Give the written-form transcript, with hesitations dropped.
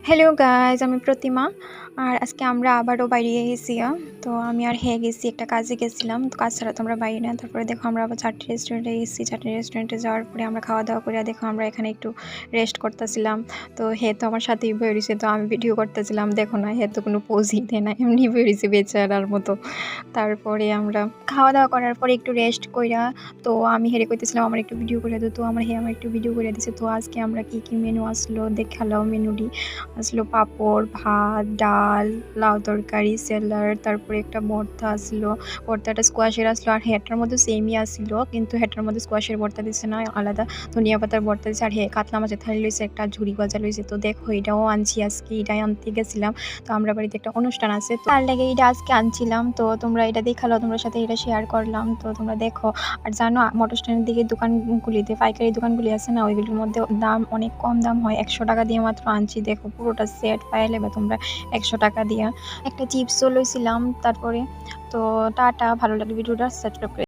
Hello guys, আমি প্রতিমা। আর আজকে আমরা আবারও বাইরে গেছি। তো আমি আর গেছি একটা কাজে গেছিলাম। তো কাজ ছাড়া তো আমরা বাইরে না। তারপরে দেখো আমরা আবার চারটি রেস্টুরেন্টে গেছি। চারটি রেস্টুরেন্টে যাওয়ার পরে আমরা খাওয়া দাওয়া করে দেখো আমরা এখানে একটু রেস্ট করতেছিলাম। তো তো আমার সাথেই বয়ে রয়েছে। তো আমি ভিডিও করতেছিলাম, দেখো না তো কোনো পোজই দেয় না, এমনি বয়ে রয়েছে বেচারার মতো। তারপরে আমরা খাওয়া দাওয়া করার পরে একটু রেস্ট কইরা তো আমি কইতেছিলাম আমার একটু ভিডিও করে দিত। তো আমার একটু ভিডিও করে দিছে। তো আজকে আমরা কি মেনু আসলো দেখালাম। মেনুটি আসলো পাঁপড়, ভাত, ডাল, লাউ তরকারি, স্যালাড, তারপরে একটা ভর্তা আসলো। ভর্তাটা স্কোয়াশের আসলো। আর হেটার মধ্যে সেমই আসলো, কিন্তু হেটার মধ্যে স্কোয়াশের ভর্তা দিচ্ছে না, আলাদা ধনিয়া পাতার ভর্তা দিচ্ছে। আর কাতলা মাছের থালি লইছে, একটা ঝুড়ি গজা লইছে। তো দেখো এটাও আনছি আজকে, এটাই আনতে গেছিলাম। তো আমরা বাড়িতে একটা অনুষ্ঠান আছে, তো তার লাগে এটা আজকে আনছিলাম। তো তোমরা এটা দেখালো, তোমার সাথে এটা শেয়ার করলাম। তো তোমরা দেখো। আর জানো মোটর স্ট্যান্ডের দিকে দোকানগুলিতে পাইকারি দোকানগুলি আছে না, ওইগুলির মধ্যে দাম অনেক কম দাম হয়। 100 টাকা দিয়ে মাত্র আনছি। দেখো পুরোটা সেট পাইলে বা তোমরা 100 টাকা দিয়ে। একটা চিপসও লইছিলাম। তারপরে তো টাটা, ভালো লাগলে ভিডিওটা সাবস্ক্রাইব করে